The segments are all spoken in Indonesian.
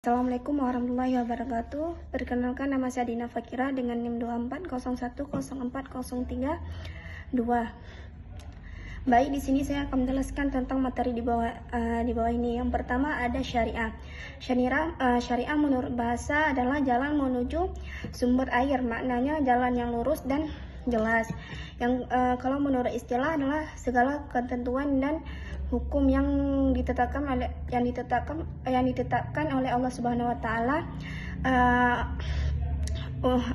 Assalamualaikum warahmatullahi wabarakatuh. Perkenalkan, nama saya Dina Fakira dengan NIM 24010403 Baik, di sini saya akan menjelaskan tentang materi di bawah ini. Yang pertama ada syariah. Syariah menurut bahasa adalah jalan menuju sumber air. Maknanya jalan yang lurus dan jelas. Kalau menurut istilah adalah segala ketentuan dan hukum yang ditetapkan oleh Allah Subhanahu wa taala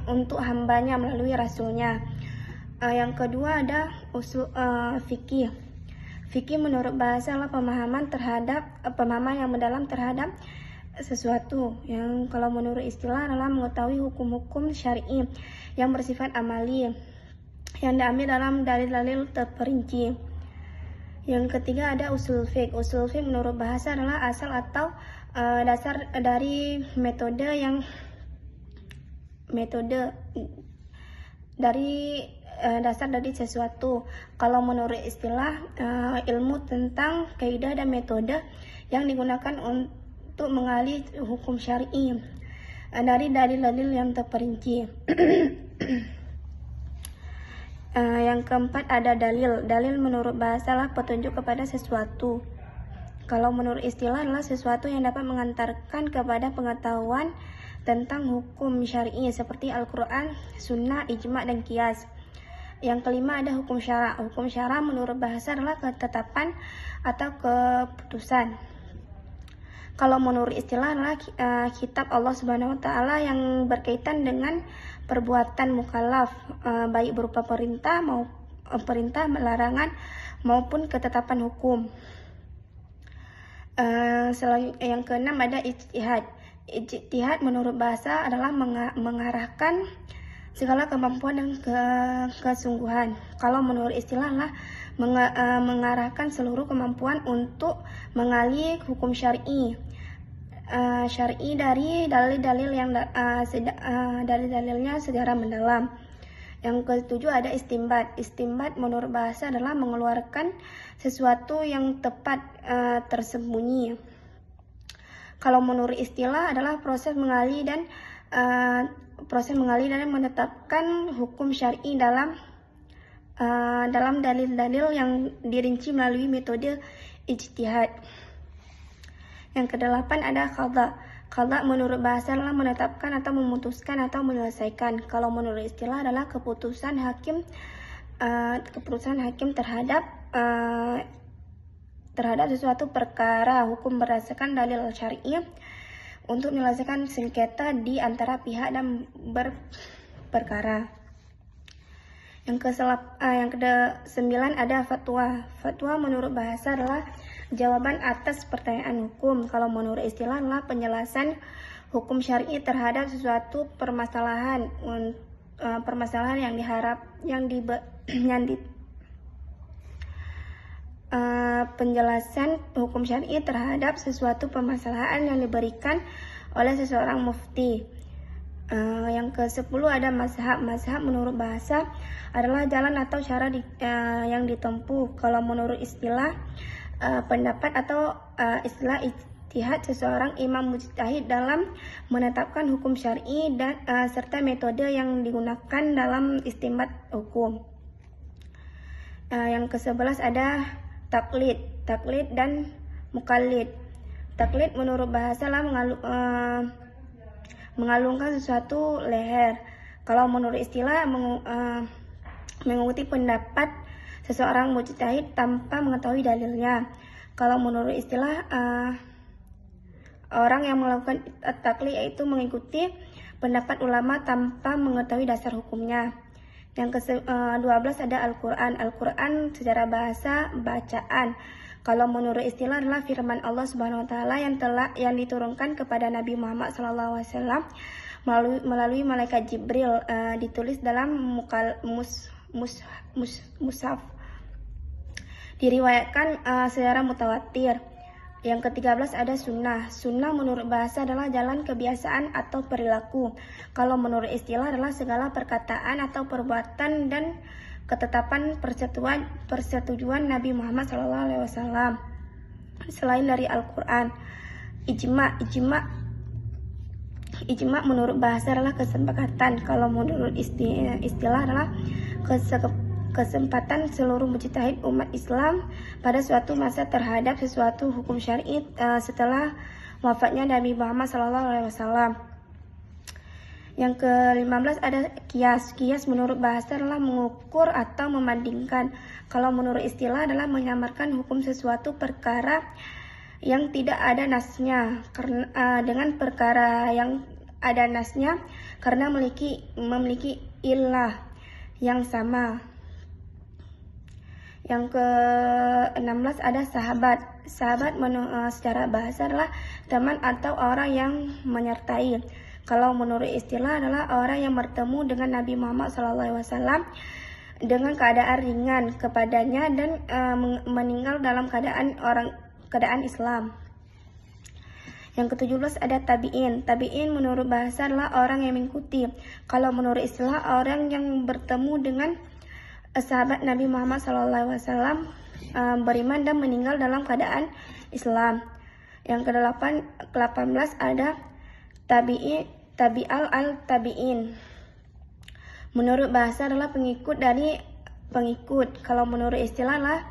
untuk hambanya melalui rasulnya. Yang kedua ada usul fikih. Fikih menurut bahasa adalah pemahaman yang mendalam terhadap sesuatu. Yang kalau menurut istilah adalah mengetahui hukum-hukum syar'i yang bersifat amali yang diambil dalam dalil-dalil terperinci. Yang ketiga ada usul fiqh. Usul fiqh menurut bahasa adalah asal atau dasar dari dasar dari sesuatu. Kalau menurut istilah ilmu tentang kaidah dan metode yang digunakan untuk mengali hukum syar'i dari dalil-dalil yang terperinci. Yang keempat ada dalil. Dalil menurut bahasa adalah petunjuk kepada sesuatu. Kalau menurut istilah adalah sesuatu yang dapat mengantarkan kepada pengetahuan tentang hukum syar'i seperti Al-Quran, Sunnah, Ijma' dan Qiyas. Yang kelima ada hukum syara'. Hukum syara' menurut bahasa adalah ketetapan atau keputusan. Kalau menurut istilah adalah kitab Allah Subhanahu wa taala yang berkaitan dengan perbuatan mukallaf, baik berupa perintah, larangan maupun ketetapan hukum. Yang keenam ada ijtihad. Ijtihad menurut bahasa adalah mengarahkan segala kemampuan dan kesungguhan. Kalau menurut istilah adalah mengarahkan seluruh kemampuan untuk mengali hukum syar'i dari dalil-dalil yang dalil-dalilnya secara mendalam. Yang ketujuh ada istimbat. Istimbat menurut bahasa adalah mengeluarkan sesuatu yang tepat tersembunyi. Kalau menurut istilah adalah proses mengali dan menetapkan hukum syar'i dalam dalil-dalil yang dirinci melalui metode ijtihad. Yang kedelapan ada qadha. Qadha menurut bahasa adalah menetapkan atau memutuskan atau menyelesaikan. Kalau menurut istilah adalah keputusan hakim terhadap sesuatu perkara hukum berdasarkan dalil syar'i untuk menyelesaikan sengketa di antara pihak dan berperkara. Yang ke-9 ada fatwa. Fatwa menurut bahasa adalah jawaban atas pertanyaan hukum. Kalau menurut istilah adalah penjelasan hukum syar'i terhadap sesuatu permasalahan penjelasan hukum syar'i terhadap sesuatu permasalahan yang diberikan oleh seseorang mufti. Yang ke-10 ada mazhab. Mazhab menurut bahasa adalah jalan atau cara yang ditempuh. Kalau menurut istilah pendapat atau istilah ijtihad seseorang imam mujtahid dalam menetapkan hukum syar'i dan serta metode yang digunakan dalam istinbat hukum. Yang ke-11 ada taklid. Taklid dan mukallid. Taklid menurut bahasa lah mengalungkan sesuatu leher. Kalau menurut istilah mengikuti pendapat seseorang mujtahid tanpa mengetahui dalilnya. Kalau menurut istilah orang yang melakukan taklid yaitu mengikuti pendapat ulama tanpa mengetahui dasar hukumnya. Yang ke-12 ada Al-Quran. Al-Quran secara bahasa bacaan. Kalau menurut istilah adalah firman Allah Subhanahu wa taala yang diturunkan kepada Nabi Muhammad SAW melalui malaikat Jibril, ditulis dalam mushaf. Diriwayatkan secara mutawatir. Yang ke-13 ada sunnah. Sunnah menurut bahasa adalah jalan kebiasaan atau perilaku. Kalau menurut istilah adalah segala perkataan atau perbuatan dan ketetapan persetujuan Nabi Muhammad SAW selain dari Al-Quran. Ijma Ijma menurut bahasa adalah kesepakatan. Kalau menurut istilah adalah kesempatan seluruh mujtahid umat Islam pada suatu masa terhadap sesuatu hukum syar'i setelah wafatnya Nabi Muhammad SAW. Yang ke-15 ada kias. Kias menurut bahasa adalah mengukur atau membandingkan. Kalau menurut istilah adalah menyamarkan hukum sesuatu perkara yang tidak ada nasnya dengan perkara yang ada nasnya karena memiliki ilah yang sama. Yang ke-16 ada sahabat. Sahabat secara bahasa adalah teman atau orang yang menyertai. Kalau menurut istilah adalah orang yang bertemu dengan Nabi Muhammad SAW dengan keadaan ringan kepadanya dan meninggal dalam keadaan Islam. Yang ke-17 ada tabi'in. Tabi'in menurut bahasa adalah orang yang mengikuti. Kalau menurut istilah orang yang bertemu dengan sahabat Nabi Muhammad SAW beriman dan meninggal dalam keadaan Islam. Yang ke-18 ada tabi'al al-tabi'in. Menurut bahasa adalah pengikut dari pengikut. Kalau menurut istilah adalah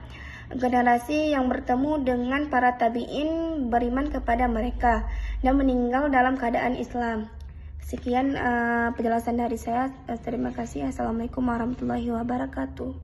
generasi yang bertemu dengan para tabi'in beriman kepada mereka dan meninggal dalam keadaan Islam. Sekian penjelasan dari saya. Terima kasih. Assalamualaikum warahmatullahi wabarakatuh.